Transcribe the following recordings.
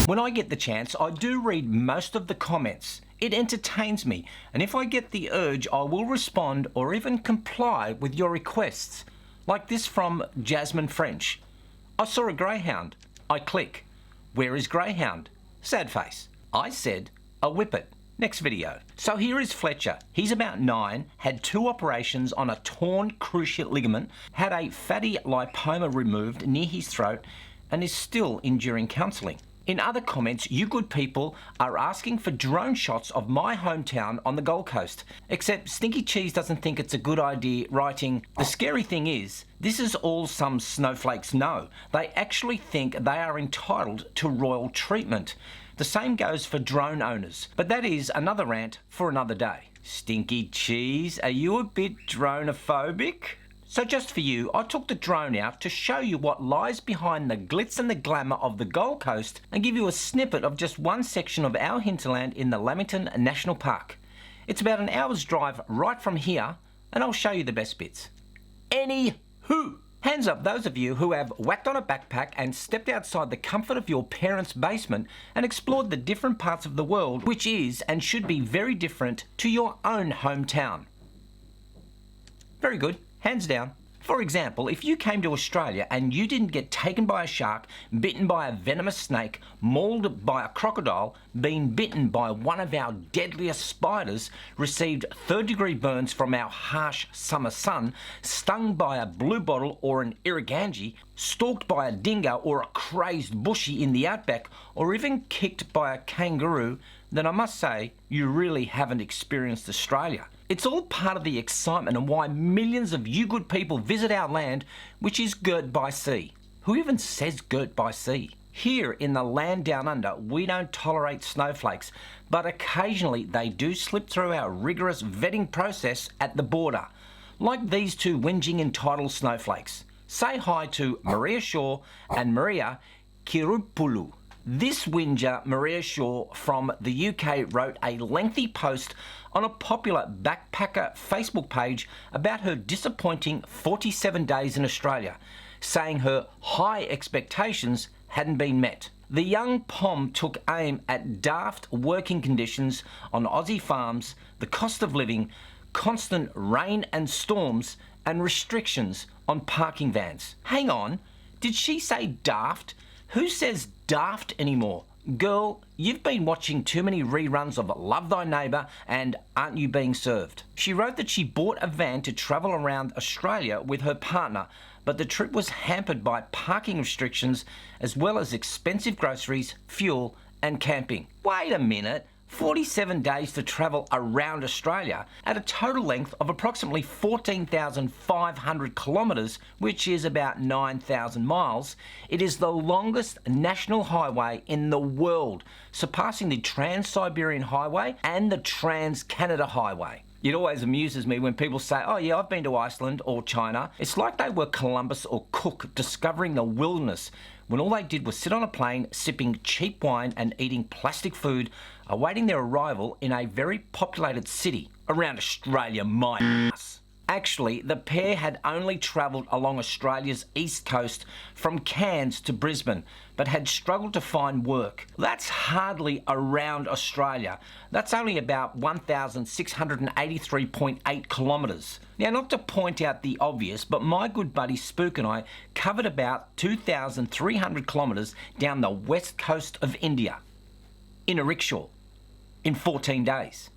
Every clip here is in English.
When I get the chance, I do read most of the comments. It entertains me, and if I get the urge, I will respond or even comply with your requests. Like this from Jasmine French. I saw a greyhound. I click. Where is Greyhound? Sad face. I said, a whippet. Next video. So here is Fletcher. He's about 9, had 2 operations on a torn cruciate ligament, had a fatty lipoma removed near his throat, and is still enduring counselling. In other comments, you good people are asking for drone shots of my hometown on the Gold Coast. Except Stinky Cheese doesn't think it's a good idea, writing, the scary thing is, this is all some snowflakes know. They actually think they are entitled to royal treatment. The same goes for drone owners, but that is another rant for another day. Stinky Cheese, are you a bit dronophobic? So just for you, I took the drone out to show you what lies behind the glitz and the glamour of the Gold Coast and give you a snippet of just one section of our hinterland in the Lamington National Park. It's about an hour's drive right from here, and I'll show you the best bits. ANYHOOOO! Hands up those of you who have whacked on a backpack and stepped outside the comfort of your parents' basement and explored the different parts of the world, which is and should be very different to your own hometown. Very good. Hands down. For example, if you came to Australia and you didn't get taken by a shark, bitten by a venomous snake, mauled by a crocodile, been bitten by one of our deadliest spiders, received third-degree burns from our harsh summer sun, stung by a bluebottle or an irriganji, stalked by a dingo or a crazed bushy in the outback, or even kicked by a kangaroo, then I must say you really haven't experienced Australia. It's all part of the excitement and why millions of you good people visit our land, which is girt by sea. Who even says girt by sea? Here in the land down under, we don't tolerate snowflakes, but occasionally they do slip through our rigorous vetting process at the border. Like these 2 whinging entitled snowflakes. Say hi to Maria Shaw and Maria Kirupoulou. This whinger, Maria Shaw from the UK, wrote a lengthy post on a popular backpacker Facebook page about her disappointing 47 days in Australia, saying her high expectations hadn't been met. The young Pom took aim at daft working conditions on Aussie farms, the cost of living, constant rain and storms, and restrictions on parking vans. Hang on, did she say daft? Who says daft anymore? Girl, you've been watching too many reruns of Love Thy Neighbour and Aren't You Being Served? She wrote that she bought a van to travel around Australia with her partner, but the trip was hampered by parking restrictions as well as expensive groceries, fuel and camping. Wait a minute. 47 days to travel around Australia at a total length of approximately 14,500 kilometres, which is about 9,000 miles. It is the longest national highway in the world, surpassing the Trans-Siberian Highway and the Trans-Canada Highway. It always amuses me when people say, oh yeah, I've been to Iceland or China. It's like they were Columbus or Cook discovering the wilderness when all they did was sit on a plane sipping cheap wine and eating plastic food, awaiting their arrival in a very populated city around Australia, my ass. Actually, the pair had only travelled along Australia's east coast from Cairns to Brisbane, but had struggled to find work. That's hardly around Australia. That's only about 1,683.8 kilometres. Now, not to point out the obvious, but my good buddy Spook and I covered about 2,300 kilometres down the west coast of India in a rickshaw in 14 days.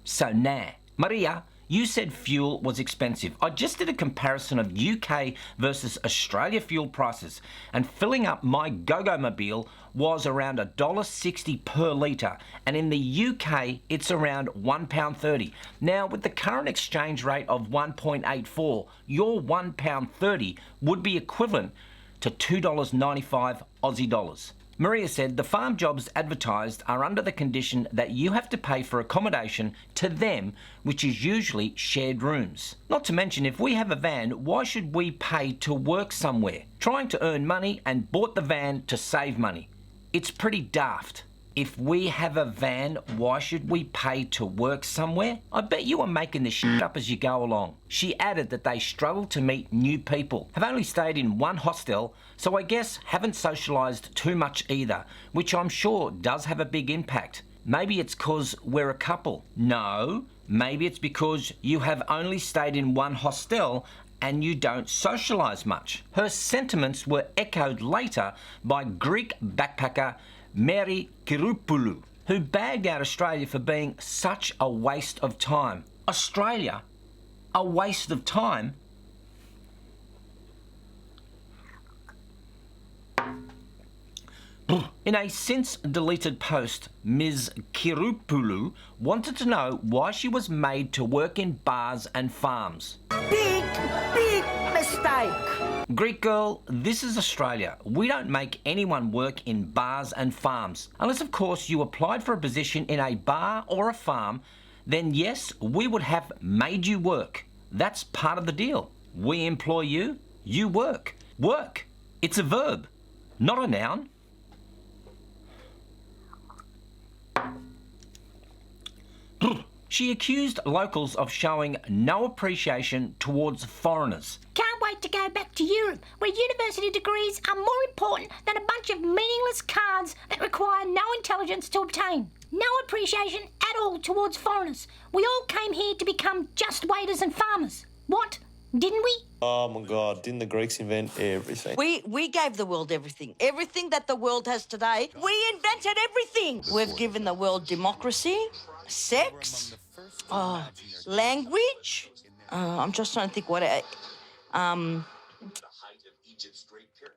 So nah. Maria, you said fuel was expensive. I just did a comparison of UK versus Australia fuel prices, and filling up my Go-Go mobile was around $1.60 per litre, and in the UK it's around £1.30. Now with the current exchange rate of 1.84, your £1.30 would be equivalent to $2.95 Aussie dollars. Maria said the farm jobs advertised are under the condition that you have to pay for accommodation to them, which is usually shared rooms. Not to mention, if we have a van, why should we pay to work somewhere? Trying to earn money and bought the van to save money. It's pretty daft, if we have a van, why should we pay to work somewhere? I bet you are making this shit up as you go along. She added that they struggle to meet new people, have only stayed in one hostel, so I guess haven't socialised too much either, which I'm sure does have a big impact. Maybe it's because we're a couple. No, maybe it's because you have only stayed in one hostel and you don't socialise much. Her sentiments were echoed later by Greek backpacker Mary Kiroupoulou, who bagged out Australia for being such a waste of time. Australia? A waste of time? In a since-deleted post, Ms. Kiroupoulou wanted to know why she was made to work in bars and farms. Big mistake. Greek girl, this is Australia. We don't make anyone work in bars and farms. Unless, of course, you applied for a position in a bar or a farm, then yes, we would have made you work. That's part of the deal. We employ you, you work. Work. It's a verb, not a noun. She accused locals of showing no appreciation towards foreigners. Can't wait to go back to Europe, where university degrees are more important than a bunch of meaningless cards that require no intelligence to obtain. No appreciation at all towards foreigners. We all came here to become just waiters and farmers. What? Didn't we? Oh my God, didn't the Greeks invent everything? We gave the world everything. Everything that the world has today, we invented everything. We've given the world democracy, sex, language. I'm just trying to think what...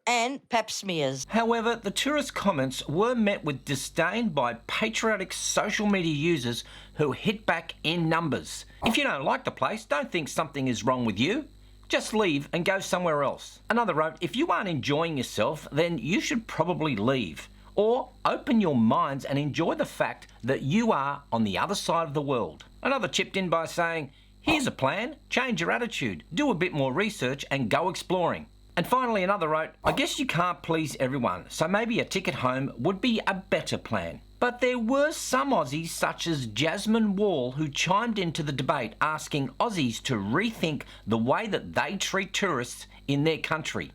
and pap smears. However, the tourist comments were met with disdain by patriotic social media users who hit back in numbers. If you don't like the place, don't think something is wrong with you. Just leave and go somewhere else. Another wrote, if you aren't enjoying yourself, then you should probably leave. Or open your minds and enjoy the fact that you are on the other side of the world. Another chipped in by saying, here's a plan, change your attitude, do a bit more research and go exploring. And finally another wrote, I guess you can't please everyone, so maybe a ticket home would be a better plan. But there were some Aussies such as G-Mann who chimed into the debate asking Aussies to rethink the way that they treat tourists in their country.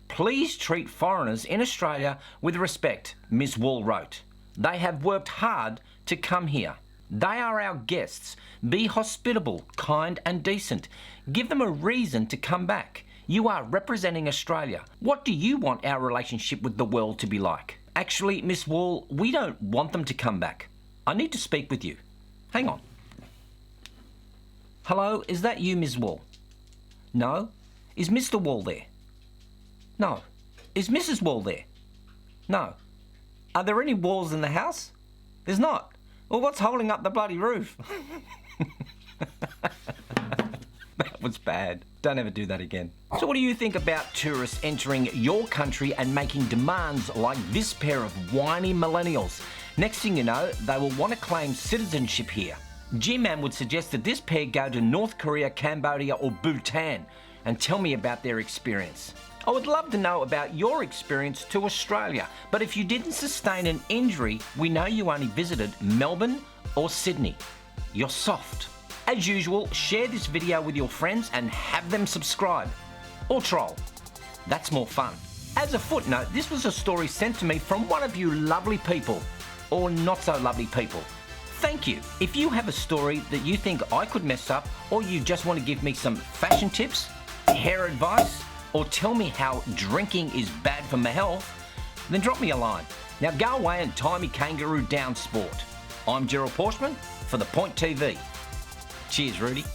Please treat foreigners in Australia with respect, Ms. Wall wrote. They have worked hard to come here. They are our guests. Be hospitable, kind and decent. Give them a reason to come back. You are representing Australia. What do you want our relationship with the world to be like? Actually, Miss Wall, we don't want them to come back. I need to speak with you. Hang on. Hello, is that you, Ms. Wall? No? Is Mr. Wall there? No. Is Mrs. Wall there? No. Are there any walls in the house? There's not. Well, what's holding up the bloody roof? That was bad. Don't ever do that again. So what do you think about tourists entering your country and making demands like this pair of whiny millennials? Next thing you know, they will want to claim citizenship here. G-Mann would suggest that this pair go to North Korea, Cambodia or Bhutan and tell me about their experience. I would love to know about your experience to Australia, but if you didn't sustain an injury, we know you only visited Melbourne or Sydney. You're soft. As usual, share this video with your friends and have them subscribe. Or troll. That's more fun. As a footnote, this was a story sent to me from one of you lovely people, or not so lovely people. Thank you. If you have a story that you think I could mess up, or you just want to give me some fashion tips, hair advice, or tell me how drinking is bad for my health, then drop me a line. Now go away and tie me kangaroo down, sport. I'm Gerald Pauschmann for The Point TV. Cheers, Rudy.